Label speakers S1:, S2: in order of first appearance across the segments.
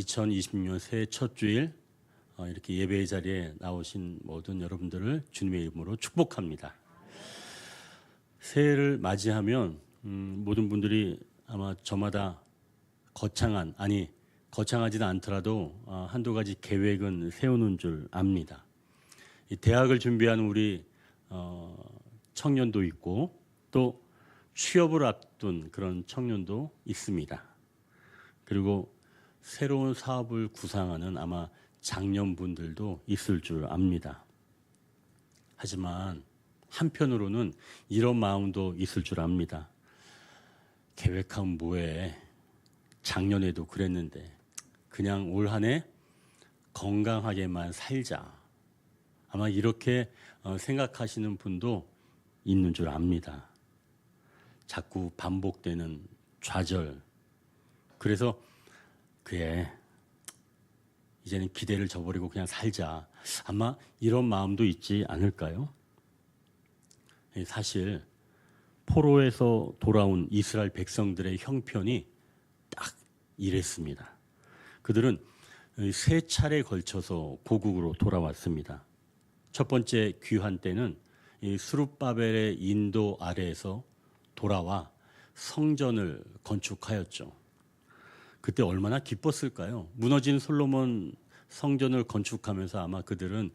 S1: 2026년 새해 첫 주일 이렇게 예배의 자리에 나오신 모든 여러분들을 주님의 이름으로 축복합니다. 새해를 맞이하면 모든 분들이 아마 저마다 거창하지는 않더라도 한두 가지 계획은 세우는 줄 압니다. 이 대학을 준비하는 우리 청년도 있고 또 취업을 앞둔 그런 청년도 있습니다. 그리고 새로운 사업을 구상하는 아마 장년분들도 있을 줄 압니다. 하지만 한편으로는 이런 마음도 있을 줄 압니다. 계획하면 뭐해? 작년에도 그랬는데 그냥 올 한 해 건강하게만 살자. 아마 이렇게 생각하시는 분도 있는 줄 압니다. 자꾸 반복되는 좌절. 그래서 그래, 이제는 기대를 저버리고 그냥 살자. 아마 이런 마음도 있지 않을까요? 사실 포로에서 돌아온 이스라엘 백성들의 형편이 딱 이랬습니다. 그들은 세 차례에 걸쳐서 고국으로 돌아왔습니다. 첫 번째 귀환 때는 스룹바벨의 인도 아래에서 돌아와 성전을 건축하였죠. 그때 얼마나 기뻤을까요? 무너진 솔로몬 성전을 건축하면서 아마 그들은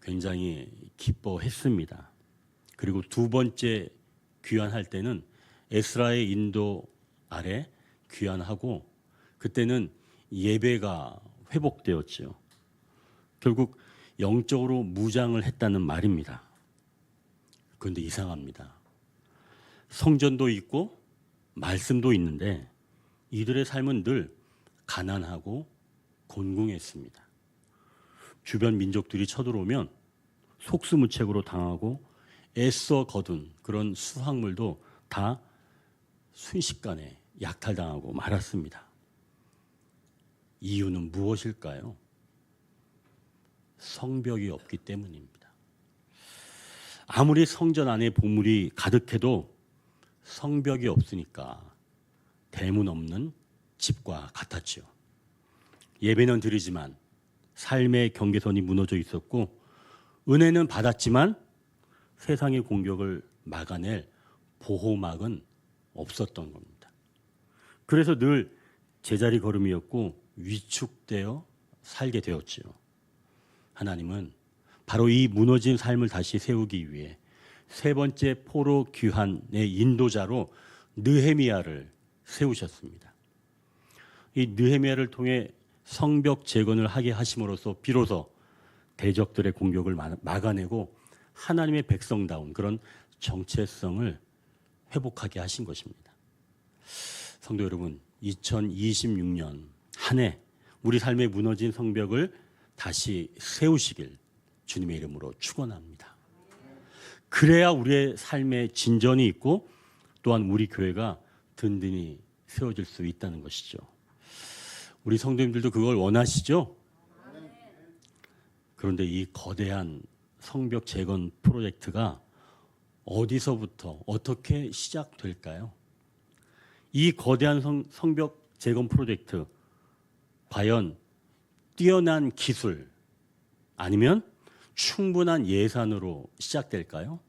S1: 굉장히 기뻐했습니다. 그리고 두 번째 귀환할 때는 에스라의 인도 아래 귀환하고 그때는 예배가 회복되었죠. 결국 영적으로 무장을 했다는 말입니다. 그런데 이상합니다. 성전도 있고 말씀도 있는데 이들의 삶은 늘 가난하고 곤궁했습니다. 주변 민족들이 쳐들어오면 속수무책으로 당하고 애써 거둔 그런 수확물도 다 순식간에 약탈당하고 말았습니다. 이유는 무엇일까요? 성벽이 없기 때문입니다. 아무리 성전 안에 보물이 가득해도 성벽이 없으니까 대문 없는 집과 같았죠. 예배는 드리지만 삶의 경계선이 무너져 있었고 은혜는 받았지만 세상의 공격을 막아낼 보호막은 없었던 겁니다. 그래서 늘 제자리 걸음이었고 위축되어 살게 되었지요. 하나님은 바로 이 무너진 삶을 다시 세우기 위해 세 번째 포로 귀환의 인도자로 느헤미야를 세우셨습니다. 이 느헤미야를 통해 성벽 재건을 하게 하심으로써 비로소 대적들의 공격을 막아내고 하나님의 백성다운 그런 정체성을 회복하게 하신 것입니다. 성도 여러분, 2026년 한 해 우리 삶의 무너진 성벽을 다시 세우시길 주님의 이름으로 축원합니다. 그래야 우리의 삶에 진전이 있고 또한 우리 교회가 든든히 세워질 수 있다는 것이죠. 우리 성도님들도 그걸 원하시죠? 그런데 이 거대한 성벽 재건 프로젝트가 어디서부터 어떻게 시작될까요? 이 거대한 성벽 재건 프로젝트 과연 뛰어난 기술 아니면 충분한 예산으로 시작될까요?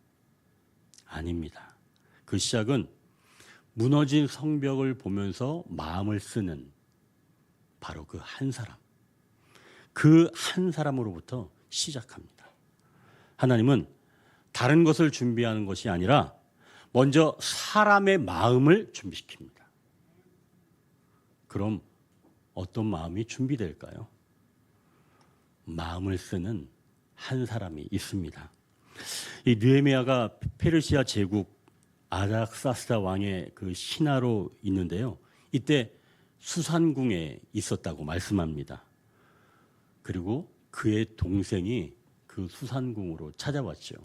S1: 아닙니다. 그 시작은 무너진 성벽을 보면서 마음을 쓰는 바로 그 한 사람으로부터 시작합니다. 하나님은 다른 것을 준비하는 것이 아니라 먼저 사람의 마음을 준비시킵니다. 그럼 어떤 마음이 준비될까요? 마음을 쓰는 한 사람이 있습니다. 이 느헤미야가 페르시아 제국 아닥사스다 왕의 그 신하로 있는데요. 이때 수산궁에 있었다고 말씀합니다. 그리고 그의 동생이 그 수산궁으로 찾아왔죠.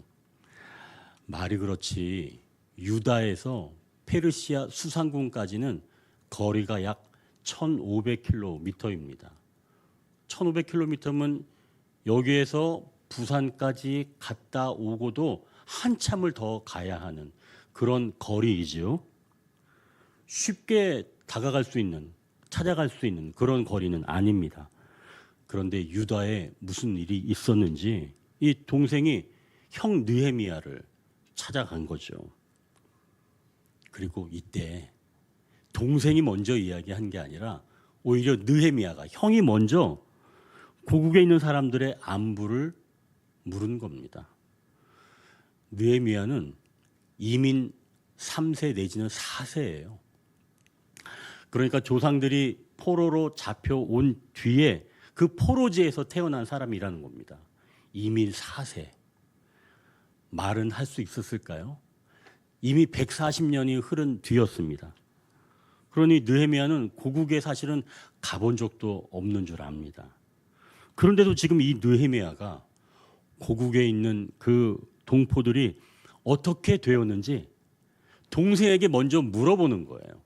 S1: 말이 그렇지 유다에서 페르시아 수산궁까지는 거리가 약 1500km입니다. 1500km면 여기에서 부산까지 갔다 오고도 한참을 더 가야 하는 그런 거리이죠. 쉽게 다가갈 수 있는 찾아갈 수 있는 그런 거리는 아닙니다. 그런데 유다에 무슨 일이 있었는지 이 동생이 형 느헤미야를 찾아간 거죠. 그리고 이때 동생이 먼저 이야기한 게 아니라 오히려 느헤미야가 형이 먼저 고국에 있는 사람들의 안부를 물은 겁니다. 느헤미야는 이민 3세 내지는 4세예요. 그러니까 조상들이 포로로 잡혀온 뒤에 그 포로지에서 태어난 사람이라는 겁니다. 이민 4세. 말은 할 수 있었을까요? 이미 140년이 흐른 뒤였습니다. 그러니 느헤미야는 고국에 사실은 가본 적도 없는 줄 압니다. 그런데도 지금 이 느헤미야가 고국에 있는 그 동포들이 어떻게 되었는지 동생에게 먼저 물어보는 거예요.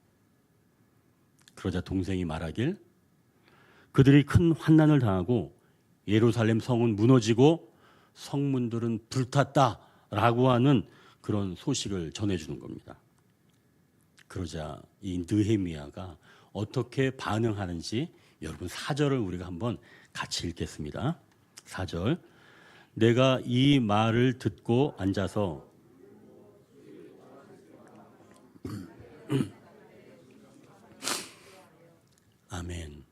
S1: 그러자 동생이 말하길 그들이 큰 환난을 당하고 예루살렘 성은 무너지고 성문들은 불탔다라고 하는 그런 소식을 전해주는 겁니다. 그러자 이 느헤미야가 어떻게 반응하는지 여러분 4절을 우리가 한번 같이 읽겠습니다. 4절. 내가 이 말을 듣고 앉아서 아멘.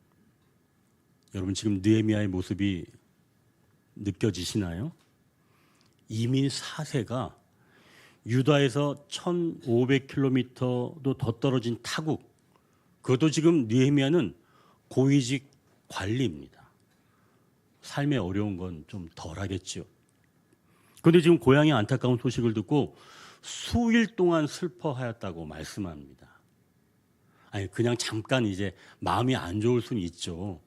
S1: 여러분 지금 느헤미야의 모습이 느껴지시나요? 이민 4세가 유다에서 1500km도 더 떨어진 타국, 그것도 지금 느헤미야는 고위직 관리입니다. 삶의 어려운 건 좀 덜하겠죠. 그런데 지금 고향의 안타까운 소식을 듣고 수일 동안 슬퍼하였다고 말씀합니다. 아니 그냥 잠깐 이제 마음이 안 좋을 수는 있죠.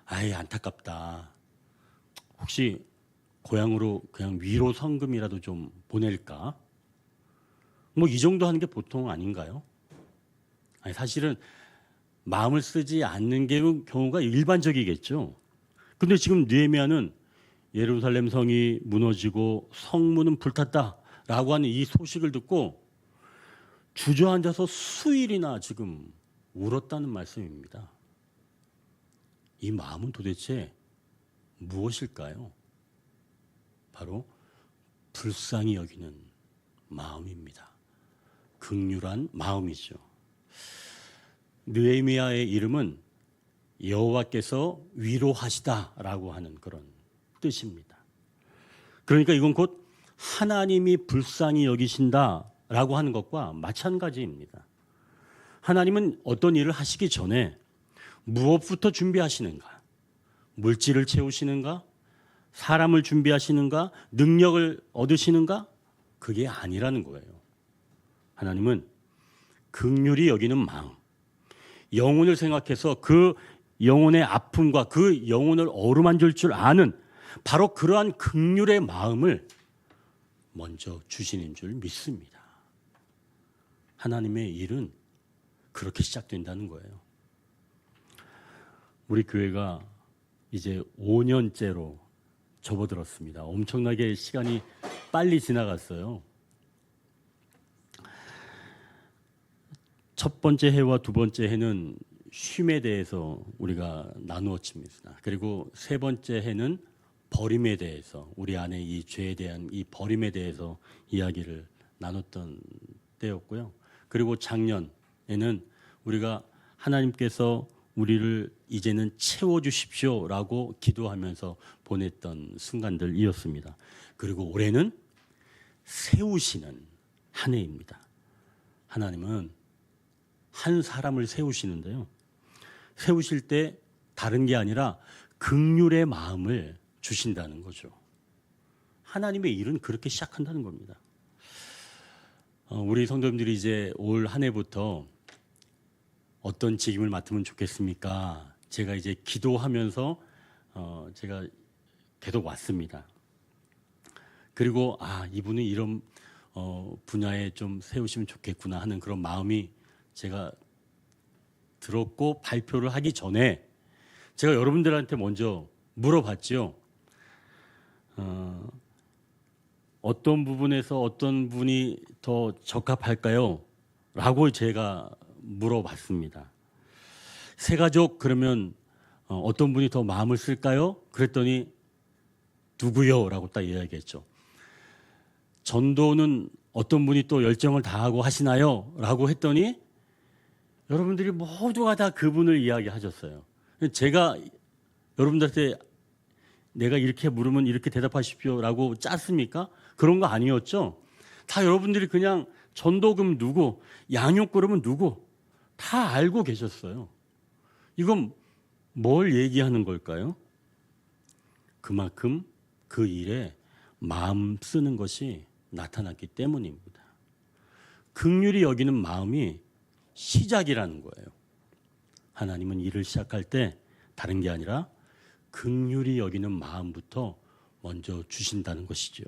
S1: 아이 안타깝다. 혹시 고향으로 그냥 위로 성금이라도 좀 보낼까? 뭐 이 정도 하는 게 보통 아닌가요? 아니 사실은 마음을 쓰지 않는 게 경우가 일반적이겠죠. 근데 지금 느헤미야는 예루살렘 성이 무너지고 성문은 불탔다라고 하는 이 소식을 듣고 주저앉아서 수일이나 지금 울었다는 말씀입니다. 이 마음은 도대체 무엇일까요? 바로 불쌍히 여기는 마음입니다. 긍휼한 마음이죠. 느헤미야의 이름은 여호와께서 위로하시다라고 하는 그런 뜻입니다. 그러니까 이건 곧 하나님이 불쌍히 여기신다라고 하는 것과 마찬가지입니다. 하나님은 어떤 일을 하시기 전에 무엇부터 준비하시는가? 물질을 채우시는가? 사람을 준비하시는가? 능력을 얻으시는가? 그게 아니라는 거예요. 하나님은 긍휼히 여기는 마음, 영혼을 생각해서 그 영혼의 아픔과 그 영혼을 어루만질 줄 아는 바로 그러한 긍휼의 마음을 먼저 주시는 줄 믿습니다. 하나님의 일은 그렇게 시작된다는 거예요. 우리 교회가 이제 5년째로 접어들었습니다. 엄청나게 시간이 빨리 지나갔어요. 첫 번째 해와 두 번째 해는 쉼에 대해서 우리가 나누었습니다. 그리고 세 번째 해는 버림에 대해서 우리 안에 이 죄에 대한 이 버림에 대해서 이야기를 나눴던 때였고요. 그리고 작년에는 우리가 하나님께서 우리를 이제는 채워주십시오라고 기도하면서 보냈던 순간들이었습니다. 그리고 올해는 세우시는 한 해입니다. 하나님은 한 사람을 세우시는데요. 세우실 때 다른 게 아니라 긍휼의 마음을 주신다는 거죠. 하나님의 일은 그렇게 시작한다는 겁니다. 우리 성도님들이 이제 올 한 해부터 어떤 직임을 맡으면 좋겠습니까? 제가 이제 기도하면서 제가 계속 왔습니다. 그리고 이분은 이런 분야에 좀 세우시면 좋겠구나 하는 그런 마음이 제가 들었고 발표를 하기 전에 제가 여러분들한테 먼저 물어봤죠. 어떤 부분에서 어떤 분이 더 적합할까요? 라고 제가 물어봤습니다. 세 가족 그러면 어떤 분이 더 마음을 쓸까요? 그랬더니 누구요? 라고 딱 이야기했죠. 전도는 어떤 분이 또 열정을 다하고 하시나요? 라고 했더니 여러분들이 모두가 다 그분을 이야기하셨어요. 제가 여러분들한테 내가 이렇게 물으면 이렇게 대답하십시오 라고 짰습니까? 그런 거 아니었죠. 다 여러분들이 그냥 전도금 누구, 양육 그러면 누구 다 알고 계셨어요. 이건 뭘 얘기하는 걸까요? 그만큼 그 일에 마음 쓰는 것이 나타났기 때문입니다. 긍휼히 여기는 마음이 시작이라는 거예요. 하나님은 일을 시작할 때 다른 게 아니라 긍휼히 여기는 마음부터 먼저 주신다는 것이죠.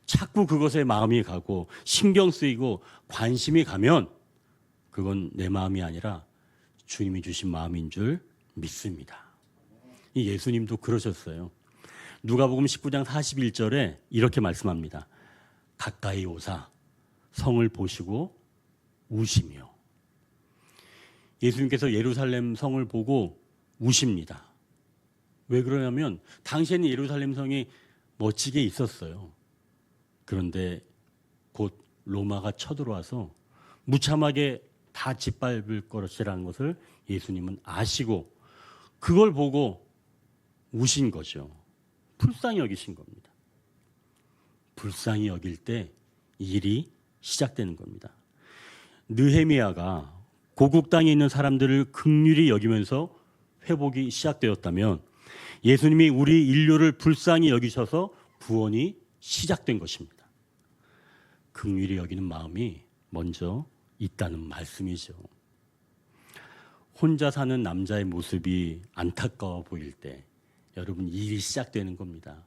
S1: 자꾸 그것에 마음이 가고 신경 쓰이고 관심이 가면 그건 내 마음이 아니라 주님이 주신 마음인 줄 믿습니다. 이 예수님도 그러셨어요. 누가복음 19장 41절에 이렇게 말씀합니다. 가까이 오사 성을 보시고 우시며. 예수님께서 예루살렘 성을 보고 우십니다. 왜 그러냐면 당시에는 예루살렘 성이 멋지게 있었어요. 그런데 곧 로마가 쳐들어와서 무참하게 다 짓밟을 것이라는 것을 예수님은 아시고 그걸 보고 우신 거죠. 불쌍히 여기신 겁니다. 불쌍히 여길 때 일이 시작되는 겁니다. 느헤미야가 고국 땅에 있는 사람들을 긍휼히 여기면서 회복이 시작되었다면 예수님이 우리 인류를 불쌍히 여기셔서 구원이 시작된 것입니다. 긍휼히 여기는 마음이 먼저 있다는 말씀이죠. 혼자 사는 남자의 모습이 안타까워 보일 때 여러분 일이 시작되는 겁니다.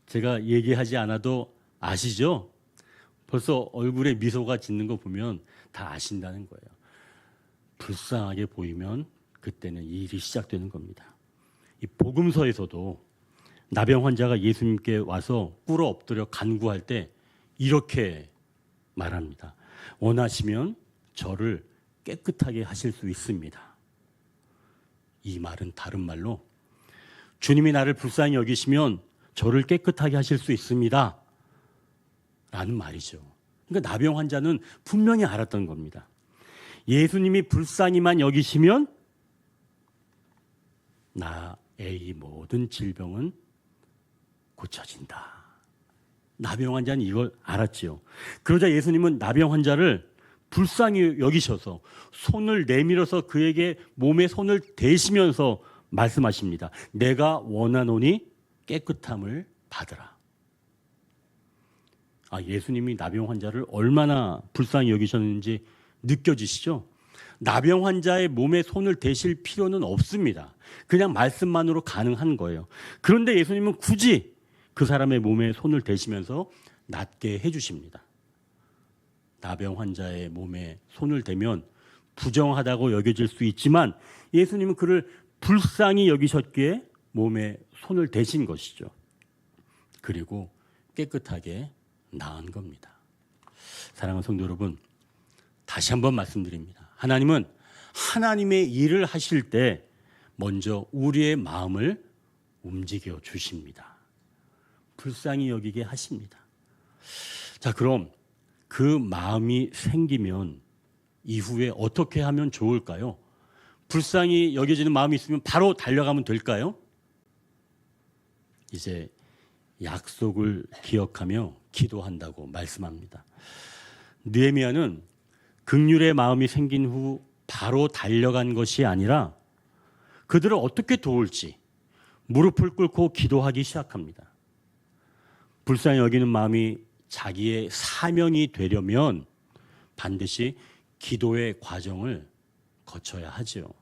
S1: 제가 얘기하지 않아도 아시죠? 벌써 얼굴에 미소가 짓는 거 보면 다 아신다는 거예요. 불쌍하게 보이면 그때는 일이 시작되는 겁니다. 이 복음서에서도 나병 환자가 예수님께 와서 꿇어 엎드려 간구할 때 이렇게 말합니다. 원하시면 저를 깨끗하게 하실 수 있습니다. 이 말은 다른 말로 주님이 나를 불쌍히 여기시면 저를 깨끗하게 하실 수 있습니다. 라는 말이죠. 그러니까 나병 환자는 분명히 알았던 겁니다. 예수님이 불쌍히만 여기시면 나의 이 모든 질병은 고쳐진다. 나병 환자는 이걸 알았지요. 그러자 예수님은 나병 환자를 불쌍히 여기셔서 손을 내밀어서 그에게 몸에 손을 대시면서 말씀하십니다. 내가 원하노니 깨끗함을 받으라. 예수님이 나병 환자를 얼마나 불쌍히 여기셨는지 느껴지시죠? 나병 환자의 몸에 손을 대실 필요는 없습니다. 그냥 말씀만으로 가능한 거예요. 그런데 예수님은 굳이 그 사람의 몸에 손을 대시면서 낫게 해주십니다. 나병 환자의 몸에 손을 대면 부정하다고 여겨질 수 있지만 예수님은 그를 불쌍히 여기셨기에 몸에 손을 대신 것이죠. 그리고 깨끗하게 나은 겁니다. 사랑하는 성도 여러분, 다시 한번 말씀드립니다. 하나님은 하나님의 일을 하실 때 먼저 우리의 마음을 움직여 주십니다. 불쌍히 여기게 하십니다. 자, 그럼 그 마음이 생기면 이후에 어떻게 하면 좋을까요? 불쌍히 여겨지는 마음이 있으면 바로 달려가면 될까요? 이제 약속을 기억하며 기도한다고 말씀합니다. 느헤미야는 긍휼의 마음이 생긴 후 바로 달려간 것이 아니라 그들을 어떻게 도울지 무릎을 꿇고 기도하기 시작합니다. 불쌍히 여기는 마음이 자기의 사명이 되려면 반드시 기도의 과정을 거쳐야 하죠.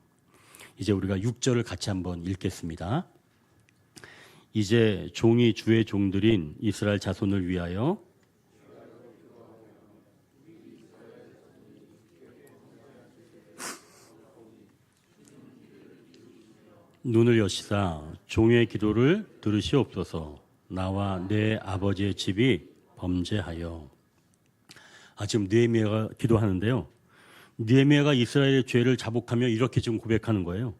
S1: 이제 우리가 6절을 같이 한번 읽겠습니다. 이제 종이 주의 종들인 이스라엘 자손을 위하여 눈을 여시사 종의 기도를 들으시옵소서. 나와 내 아버지의 집이 범죄하여. 지금 느헤미야가 기도하는데요. 느헤미야가 이스라엘의 죄를 자복하며 이렇게 지금 고백하는 거예요.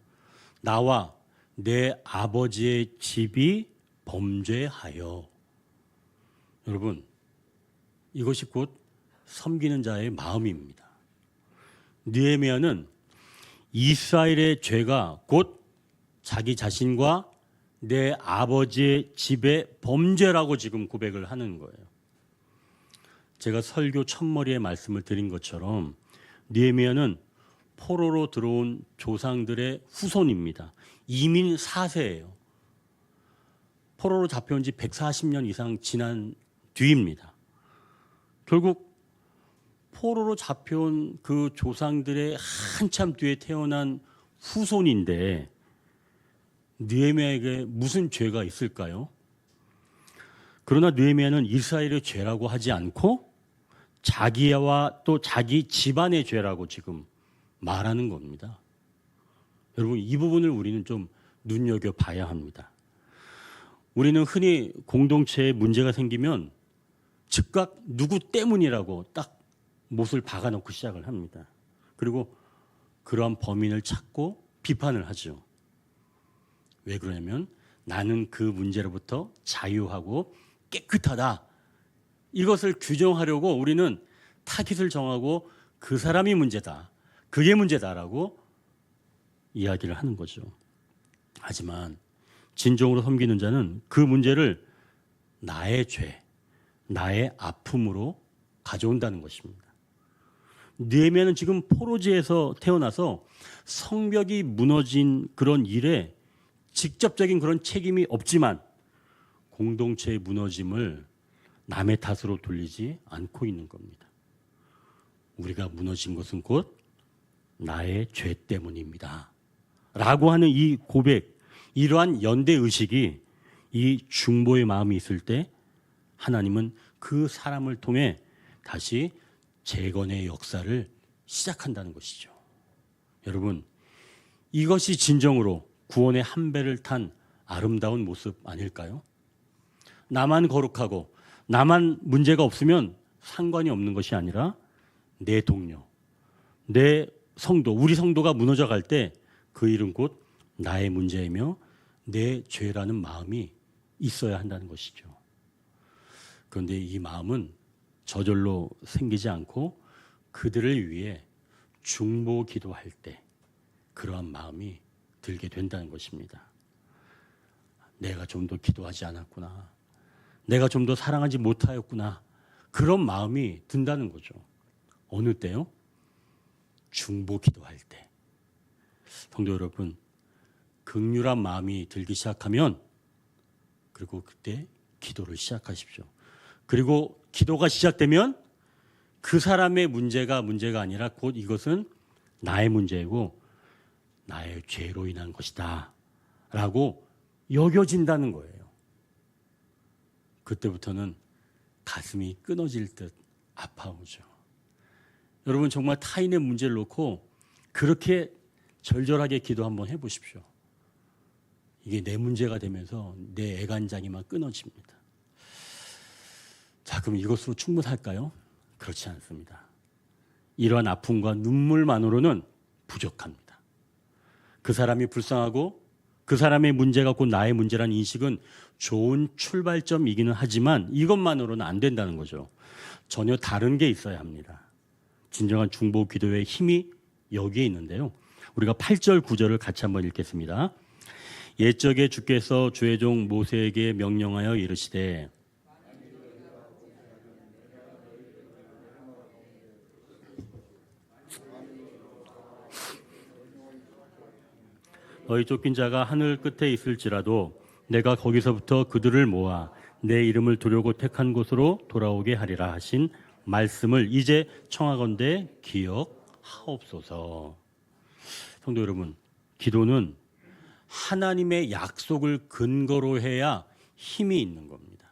S1: 나와 내 아버지의 집이 범죄하여. 여러분, 이것이 곧 섬기는 자의 마음입니다. 느헤미야는 이스라엘의 죄가 곧 자기 자신과 내 아버지의 집의 범죄라고 지금 고백을 하는 거예요. 제가 설교 첫머리에 말씀을 드린 것처럼 느헤미야는 포로로 들어온 조상들의 후손입니다. 이민 4세예요. 포로로 잡혀온 지 140년 이상 지난 뒤입니다. 결국 포로로 잡혀온 그 조상들의 한참 뒤에 태어난 후손인데 느헤미야에게 무슨 죄가 있을까요? 그러나 느헤미야는 이스라엘의 죄라고 하지 않고 자기와 또 자기 집안의 죄라고 지금 말하는 겁니다. 여러분, 이 부분을 우리는 좀 눈여겨봐야 합니다. 우리는 흔히 공동체에 문제가 생기면 즉각 누구 때문이라고 딱 못을 박아놓고 시작을 합니다. 그리고 그러한 범인을 찾고 비판을 하죠. 왜 그러냐면 나는 그 문제로부터 자유하고 깨끗하다. 이것을 규정하려고 우리는 타깃을 정하고 그 사람이 문제다. 그게 문제다라고 이야기를 하는 거죠. 하지만 진정으로 섬기는 자는 그 문제를 나의 죄, 나의 아픔으로 가져온다는 것입니다. 느헤미야는 지금 포로지에서 태어나서 성벽이 무너진 그런 일에 직접적인 그런 책임이 없지만 공동체의 무너짐을 남의 탓으로 돌리지 않고 있는 겁니다. 우리가 무너진 것은 곧 나의 죄 때문입니다. 라고 하는 이 고백, 이러한 연대의식이 이 중보의 마음이 있을 때 하나님은 그 사람을 통해 다시 재건의 역사를 시작한다는 것이죠. 여러분, 이것이 진정으로 구원의 한 배를 탄 아름다운 모습 아닐까요? 나만 거룩하고 나만 문제가 없으면 상관이 없는 것이 아니라 내 동료, 내 성도, 우리 성도가 무너져 갈 때 그 일은 곧 나의 문제이며 내 죄라는 마음이 있어야 한다는 것이죠. 그런데 이 마음은 저절로 생기지 않고 그들을 위해 중보 기도할 때 그러한 마음이 들게 된다는 것입니다. 내가 좀 더 기도하지 않았구나. 내가 좀 더 사랑하지 못하였구나. 그런 마음이 든다는 거죠. 어느 때요? 중보 기도할 때. 성도 여러분, 긍휼한 마음이 들기 시작하면 그리고 그때 기도를 시작하십시오. 그리고 기도가 시작되면 그 사람의 문제가 아니라 곧 이것은 나의 문제이고 나의 죄로 인한 것이다 라고 여겨진다는 거예요. 그때부터는 가슴이 끊어질 듯 아파오죠. 여러분, 정말 타인의 문제를 놓고 그렇게 절절하게 기도 한번 해보십시오. 이게 내 문제가 되면서 내 애간장이 막 끊어집니다. 자, 그럼 이것으로 충분할까요? 그렇지 않습니다. 이러한 아픔과 눈물만으로는 부족합니다. 그 사람이 불쌍하고 그 사람의 문제가 곧 나의 문제라는 인식은 좋은 출발점이기는 하지만 이것만으로는 안 된다는 거죠. 전혀 다른 게 있어야 합니다. 진정한 중보 기도의 힘이 여기에 있는데요. 우리가 8절 9절을 같이 한번 읽겠습니다. 옛적에 주께서 주의 종 모세에게 명령하여 이르시되 너희 쫓긴 자가 하늘 끝에 있을지라도 내가 거기서부터 그들을 모아 내 이름을 두려고 택한 곳으로 돌아오게 하리라 하신 말씀을 이제 청하건대 기억하옵소서. 성도 여러분, 기도는 하나님의 약속을 근거로 해야 힘이 있는 겁니다.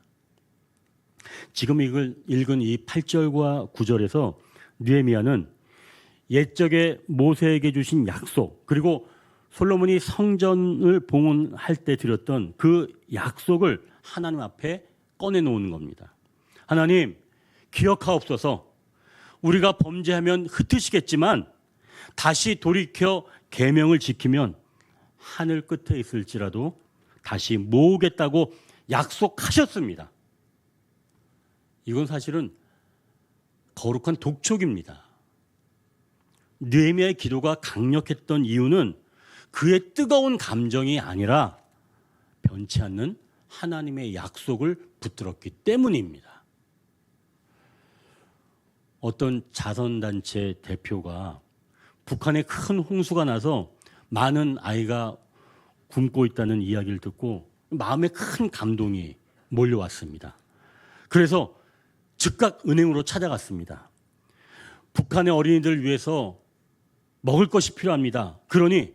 S1: 지금 읽은 이 8절과 9절에서 느헤미야는 옛적에 모세에게 주신 약속, 그리고 솔로몬이 성전을 봉헌할 때 드렸던 그 약속을 하나님 앞에 꺼내놓는 겁니다. 하나님, 기억하옵소서. 우리가 범죄하면 흩으시겠지만 다시 돌이켜 계명을 지키면 하늘 끝에 있을지라도 다시 모으겠다고 약속하셨습니다. 이건 사실은 거룩한 독촉입니다. 느헤미야의 기도가 강력했던 이유는 그의 뜨거운 감정이 아니라 변치 않는 하나님의 약속을 붙들었기 때문입니다. 어떤 자선단체 대표가 북한에 큰 홍수가 나서 많은 아이가 굶고 있다는 이야기를 듣고 마음에 큰 감동이 몰려왔습니다. 그래서 즉각 은행으로 찾아갔습니다. 북한의 어린이들을 위해서 먹을 것이 필요합니다. 그러니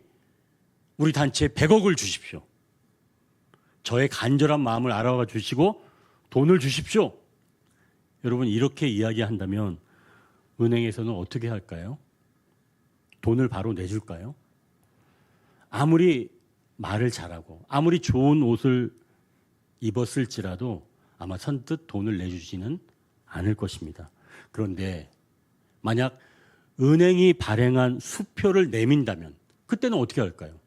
S1: 우리 단체에 100억을 주십시오. 저의 간절한 마음을 알아봐 주시고 돈을 주십시오. 여러분, 이렇게 이야기한다면 은행에서는 어떻게 할까요? 돈을 바로 내줄까요? 아무리 말을 잘하고 아무리 좋은 옷을 입었을지라도 아마 선뜻 돈을 내주지는 않을 것입니다. 그런데 만약 은행이 발행한 수표를 내민다면 그때는 어떻게 할까요?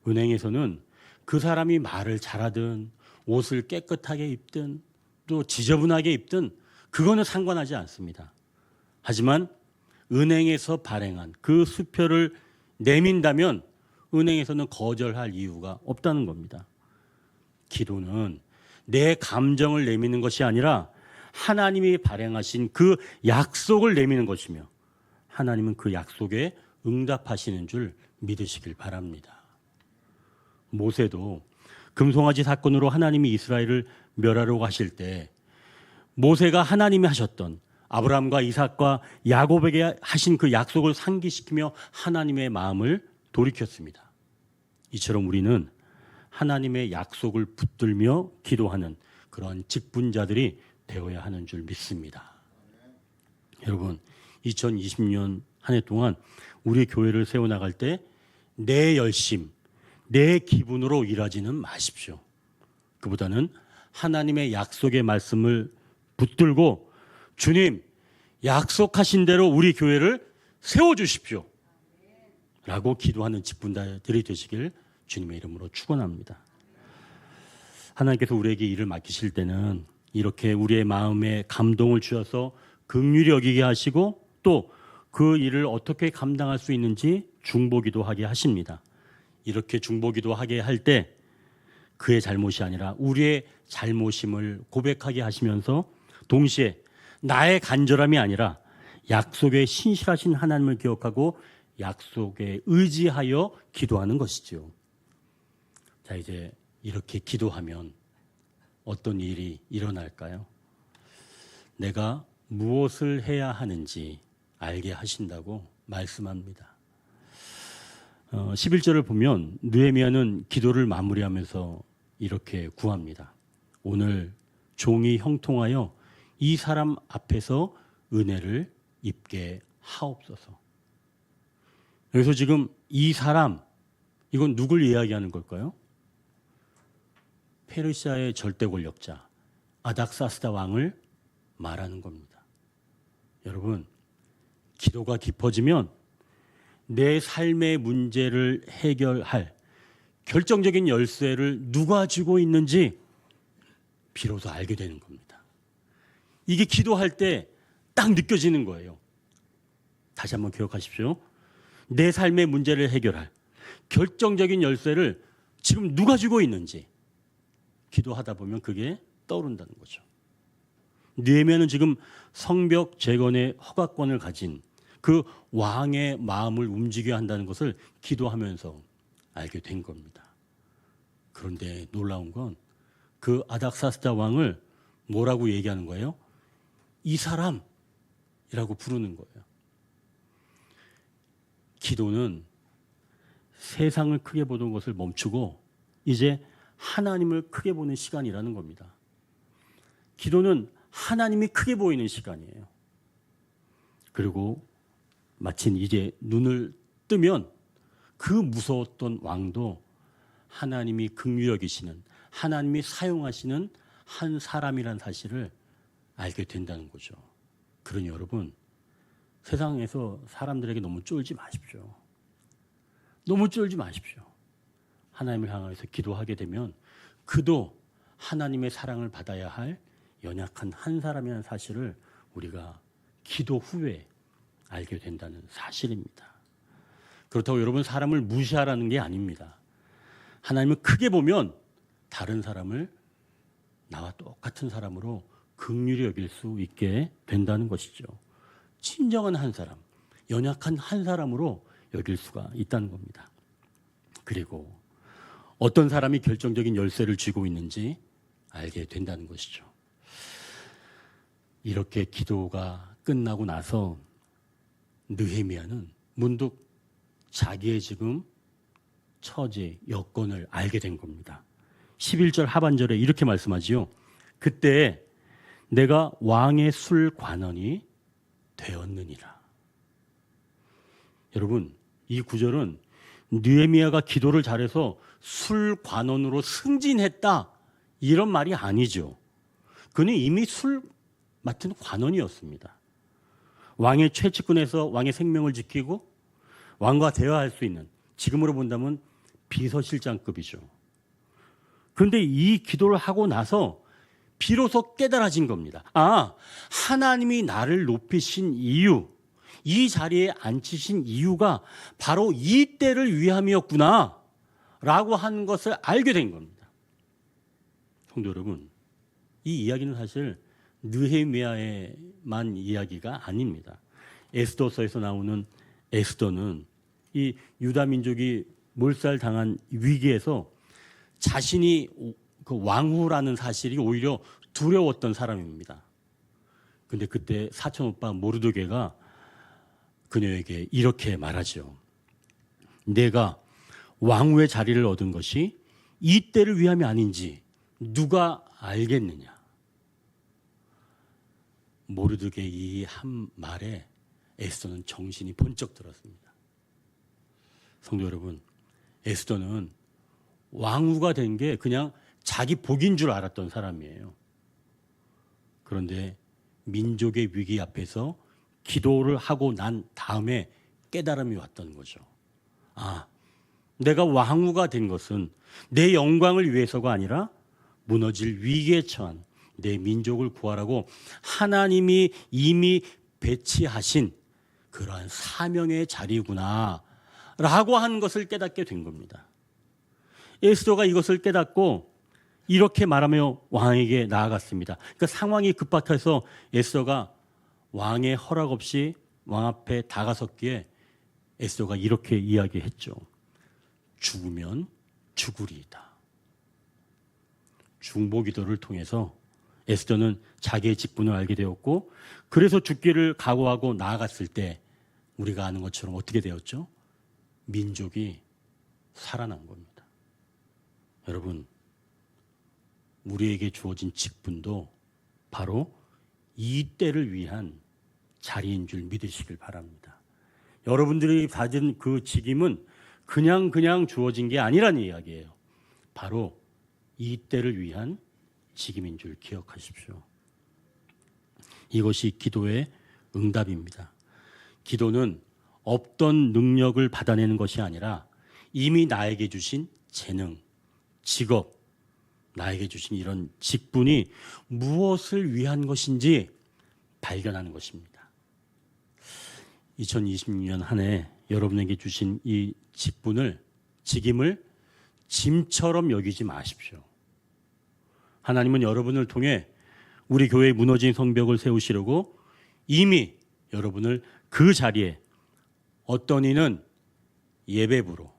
S1: 은행에서는 그 사람이 말을 잘하든 옷을 깨끗하게 입든 또 지저분하게 입든 그거는 상관하지 않습니다. 하지만 은행에서 발행한 그 수표를 내민다면 은행에서는 거절할 이유가 없다는 겁니다. 기도는 내 감정을 내미는 것이 아니라 하나님이 발행하신 그 약속을 내미는 것이며 하나님은 그 약속에 응답하시는 줄 믿으시길 바랍니다. 모세도 금송아지 사건으로 하나님이 이스라엘을 멸하려고 하실 때 모세가 하나님이 하셨던 아브라함과 이삭과 야곱에게 하신 그 약속을 상기시키며 하나님의 마음을 돌이켰습니다. 이처럼 우리는 하나님의 약속을 붙들며 기도하는 그런 직분자들이 되어야 하는 줄 믿습니다. 여러분, 2020년 한 해 동안 우리 교회를 세워나갈 때 내 열심, 내 기분으로 일하지는 마십시오. 그보다는 하나님의 약속의 말씀을 붙들고 주님, 약속하신 대로 우리 교회를 세워주십시오 라고 기도하는 직분자들이 되시길 주님의 이름으로 축원합니다. 하나님께서 우리에게 일을 맡기실 때는 이렇게 우리의 마음에 감동을 주셔서 긍휼히 여기게 하시고 또 그 일을 어떻게 감당할 수 있는지 중보기도 하게 하십니다. 이렇게 중보기도 하게 할 때 그의 잘못이 아니라 우리의 잘못임을 고백하게 하시면서 동시에 나의 간절함이 아니라 약속에 신실하신 하나님을 기억하고 약속에 의지하여 기도하는 것이죠. 자, 이제 이렇게 기도하면 어떤 일이 일어날까요? 내가 무엇을 해야 하는지 알게 하신다고 말씀합니다. 11절을 보면 느헤미야는 기도를 마무리하면서 이렇게 구합니다. 오늘 종이 형통하여 이 사람 앞에서 은혜를 입게 하옵소서. 여기서 지금 이 사람, 이건 누굴 이야기하는 걸까요? 페르시아의 절대 권력자 아닥사스다 왕을 말하는 겁니다. 여러분, 기도가 깊어지면 내 삶의 문제를 해결할 결정적인 열쇠를 누가 쥐고 있는지 비로소 알게 되는 겁니다. 이게 기도할 때 딱 느껴지는 거예요. 다시 한번 기억하십시오. 내 삶의 문제를 해결할 결정적인 열쇠를 지금 누가 쥐고 있는지 기도하다 보면 그게 떠오른다는 거죠. 느헤미야는 지금 성벽 재건의 허가권을 가진 그 왕의 마음을 움직여야 한다는 것을 기도하면서 알게 된 겁니다. 그런데 놀라운 건 그 아닥사스다 왕을 뭐라고 얘기하는 거예요? 이 사람이라고 부르는 거예요. 기도는 세상을 크게 보던 것을 멈추고 이제 하나님을 크게 보는 시간이라는 겁니다. 기도는 하나님이 크게 보이는 시간이에요. 그리고 마침 이제 눈을 뜨면 그 무서웠던 왕도 하나님이 긍휼히 여기시는, 하나님이 사용하시는 한 사람이라는 사실을 알게 된다는 거죠. 그러니 여러분, 세상에서 사람들에게 너무 쫄지 마십시오. 너무 쫄지 마십시오. 하나님을 향해서 기도하게 되면 그도 하나님의 사랑을 받아야 할 연약한 한 사람이라는 사실을 우리가 기도 후에 알게 된다는 사실입니다. 그렇다고 여러분 사람을 무시하라는 게 아닙니다. 하나님은 크게 보면 다른 사람을 나와 똑같은 사람으로 긍휼히 여길 수 있게 된다는 것이죠. 친정한 한 사람, 연약한 한 사람으로 여길 수가 있다는 겁니다. 그리고 어떤 사람이 결정적인 열쇠를 쥐고 있는지 알게 된다는 것이죠. 이렇게 기도가 끝나고 나서 느헤미야는 문득 자기의 지금 처지, 여건을 알게 된 겁니다. 11절 하반절에 이렇게 말씀하지요. 그때 내가 왕의 술관원이 되었느니라. 여러분, 이 구절은 느헤미야가 기도를 잘해서 술관원으로 승진했다 이런 말이 아니죠. 그는 이미 술 맡은 관원이었습니다. 왕의 최측근에서 왕의 생명을 지키고 왕과 대화할 수 있는, 지금으로 본다면 비서실장급이죠. 그런데 이 기도를 하고 나서 비로소 깨달아진 겁니다. 아, 하나님이 나를 높이신 이유, 이 자리에 앉히신 이유가 바로 이 때를 위함이었구나 라고 한 것을 알게 된 겁니다. 성도 여러분, 이 이야기는 사실 느헤미야의만 이야기가 아닙니다. 에스더서에서 나오는 에스더는 이 유다 민족이 몰살당한 위기에서 자신이 그 왕후라는 사실이 오히려 두려웠던 사람입니다. 근데 그때 사촌 오빠 모르드게가 그녀에게 이렇게 말하죠. 내가 왕후의 자리를 얻은 것이 이 때를 위함이 아닌지 누가 알겠느냐. 모르드게 이 한 말에 에스더는 정신이 번쩍 들었습니다. 성도 여러분, 에스더는 왕후가 된 게 그냥 자기 복인 줄 알았던 사람이에요. 그런데 민족의 위기 앞에서 기도를 하고 난 다음에 깨달음이 왔던 거죠. 아, 내가 왕후가 된 것은 내 영광을 위해서가 아니라 무너질 위기에 처한 내 민족을 구하라고 하나님이 이미 배치하신 그러한 사명의 자리구나 라고 하는 것을 깨닫게 된 겁니다. 에스더가 이것을 깨닫고 이렇게 말하며 왕에게 나아갔습니다. 그러니까 상황이 급박해서 에스더가 왕의 허락 없이 왕 앞에 다가섰기에 에스더가 이렇게 이야기했죠. 죽으면 죽으리이다. 중보기도를 통해서 에스더는 자기의 직분을 알게 되었고, 그래서 죽기를 각오하고 나아갔을 때 우리가 아는 것처럼 어떻게 되었죠? 민족이 살아난 겁니다. 여러분, 우리에게 주어진 직분도 바로 이 때를 위한 자리인 줄 믿으시길 바랍니다. 여러분들이 받은 그 직임은 그냥 주어진 게 아니란 이야기예요. 바로 이 때를 위한 직임인 줄 기억하십시오. 이것이 기도의 응답입니다. 기도는 없던 능력을 받아내는 것이 아니라 이미 나에게 주신 재능, 직업, 나에게 주신 이런 직분이 무엇을 위한 것인지 발견하는 것입니다. 2026년 한 해 여러분에게 주신 이 직임을 짐처럼 여기지 마십시오. 하나님은 여러분을 통해 우리 교회의 무너진 성벽을 세우시려고 이미 여러분을 그 자리에, 어떤 이는 예배부로,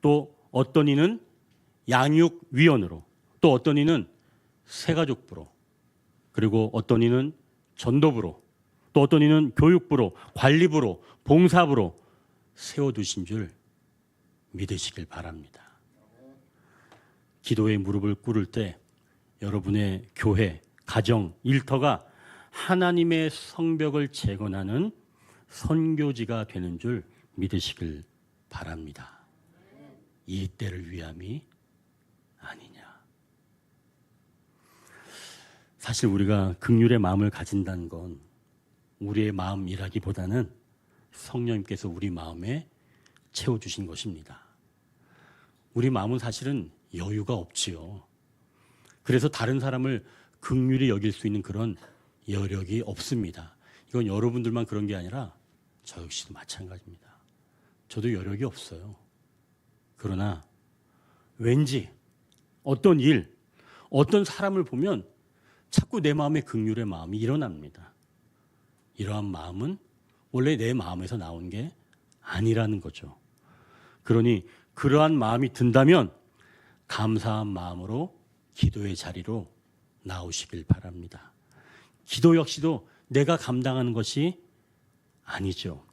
S1: 또 어떤 이는 양육위원으로, 또 어떤 이는 새가족부로, 그리고 어떤 이는 전도부로, 또 어떤 이는 교육부로, 관리부로, 봉사부로 세워두신 줄 믿으시길 바랍니다. 기도의 무릎을 꿇을 때 여러분의 교회, 가정, 일터가 하나님의 성벽을 재건하는 선교지가 되는 줄 믿으시길 바랍니다. 이 때를 위함이 아니냐. 사실 우리가 긍휼의 마음을 가진다는 건 우리의 마음이라기보다는 성령님께서 우리 마음에 채워주신 것입니다. 우리 마음은 사실은 여유가 없지요. 그래서 다른 사람을 긍휼히 여길 수 있는 그런 여력이 없습니다. 이건 여러분들만 그런 게 아니라 저 역시도 마찬가지입니다. 저도 여력이 없어요. 그러나 왠지 어떤 일, 어떤 사람을 보면 자꾸 내 마음에 긍휼의 마음이 일어납니다. 이러한 마음은 원래 내 마음에서 나온 게 아니라는 거죠. 그러니 그러한 마음이 든다면 감사한 마음으로 기도의 자리로 나오시길 바랍니다. 기도 역시도 내가 감당하는 것이 아니죠.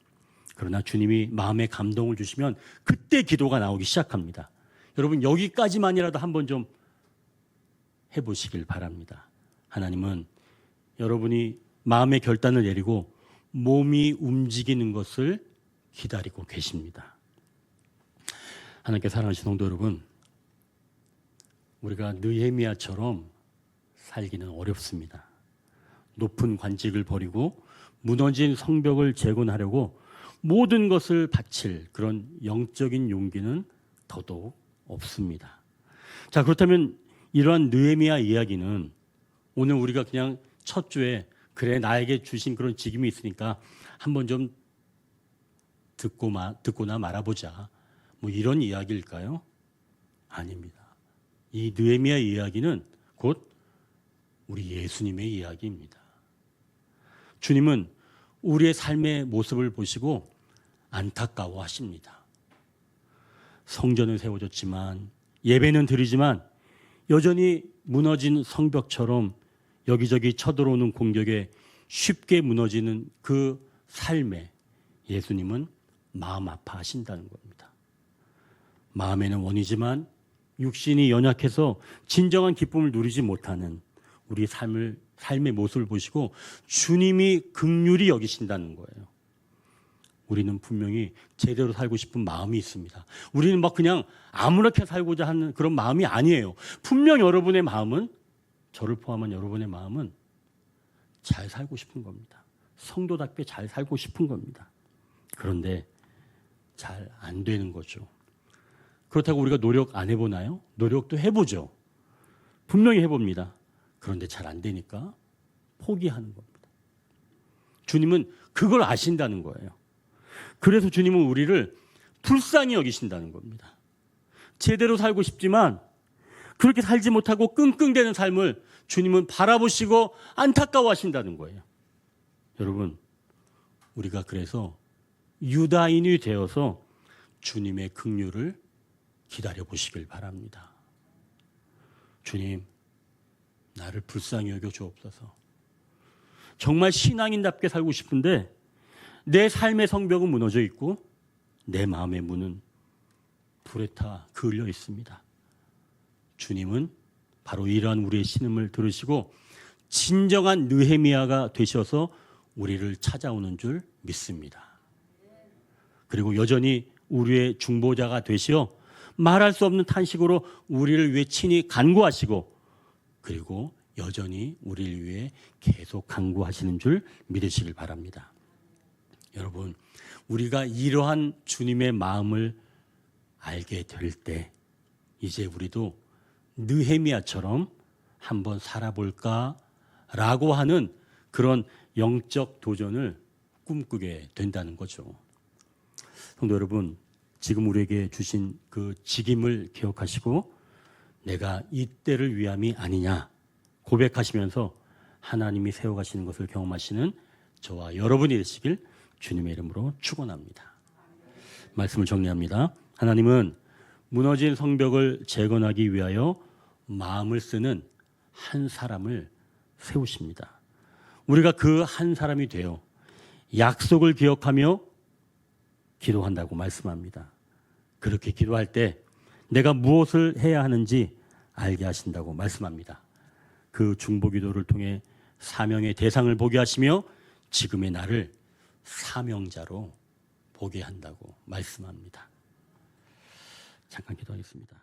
S1: 그러나 주님이 마음에 감동을 주시면 그때 기도가 나오기 시작합니다. 여러분 여기까지만이라도 한번 좀 해보시길 바랍니다. 하나님은 여러분이 마음의 결단을 내리고 몸이 움직이는 것을 기다리고 계십니다. 하나님께 사랑하시는 성도 여러분, 우리가 느헤미야처럼 살기는 어렵습니다. 높은 관직을 버리고 무너진 성벽을 재건하려고 모든 것을 바칠 그런 영적인 용기는 더더욱 없습니다. 자, 그렇다면 이러한 느헤미야 이야기는 오늘 우리가 그냥 첫 주에 그래 나에게 주신 그런 직임이 있으니까 한번 좀 듣고나 말아보자, 뭐 이런 이야기일까요? 아닙니다. 이 느헤미야 이야기는 곧 우리 예수님의 이야기입니다. 주님은 우리의 삶의 모습을 보시고 안타까워하십니다. 성전은 세워졌지만 예배는 드리지만 여전히 무너진 성벽처럼 여기저기 쳐들어오는 공격에 쉽게 무너지는 그 삶에 예수님은 마음 아파하신다는 겁니다. 마음에는 원이지만 육신이 연약해서 진정한 기쁨을 누리지 못하는 우리 삶의 모습을 보시고 주님이 긍휼히 여기신다는 거예요. 우리는 분명히 제대로 살고 싶은 마음이 있습니다. 우리는 막 그냥 아무렇게 살고자 하는 그런 마음이 아니에요. 분명 여러분의 마음은, 저를 포함한 여러분의 마음은 잘 살고 싶은 겁니다. 성도답게 잘 살고 싶은 겁니다. 그런데 잘 안 되는 거죠. 그렇다고 우리가 노력 안 해보나요? 노력도 해보죠. 분명히 해봅니다. 그런데 잘 안 되니까 포기하는 겁니다. 주님은 그걸 아신다는 거예요. 그래서 주님은 우리를 불쌍히 여기신다는 겁니다. 제대로 살고 싶지만 그렇게 살지 못하고 끙끙대는 삶을 주님은 바라보시고 안타까워하신다는 거예요. 여러분, 우리가 그래서 유다인이 되어서 주님의 긍휼을 기다려 보시길 바랍니다. 주님, 나를 불쌍히 여겨 주옵소서. 정말 신앙인답게 살고 싶은데 내 삶의 성벽은 무너져 있고 내 마음의 문은 불에 타 그을려 있습니다. 주님은 바로 이러한 우리의 신음을 들으시고 진정한 느헤미야가 되셔서 우리를 찾아오는 줄 믿습니다. 그리고 여전히 우리의 중보자가 되시어 말할 수 없는 탄식으로 우리를 위해 친히 간구하시고 그리고 여전히 우리를 위해 계속 간구하시는 줄 믿으시길 바랍니다. 여러분, 우리가 이러한 주님의 마음을 알게 될 때 이제 우리도 느헤미야처럼 한번 살아볼까라고 하는 그런 영적 도전을 꿈꾸게 된다는 거죠. 성도 여러분, 지금 우리에게 주신 그 직임을 기억하시고 내가 이때를 위함이 아니냐 고백하시면서 하나님이 세워가시는 것을 경험하시는 저와 여러분이 되시길 주님의 이름으로 축원합니다. 말씀을 정리합니다. 하나님은 무너진 성벽을 재건하기 위하여 마음을 쓰는 한 사람을 세우십니다. 우리가 그 한 사람이 되어 약속을 기억하며 기도한다고 말씀합니다. 그렇게 기도할 때 내가 무엇을 해야 하는지 알게 하신다고 말씀합니다. 그 중보기도를 통해 사명의 대상을 보게 하시며 지금의 나를 사명자로 보게 한다고 말씀합니다. 잠깐 기도하겠습니다.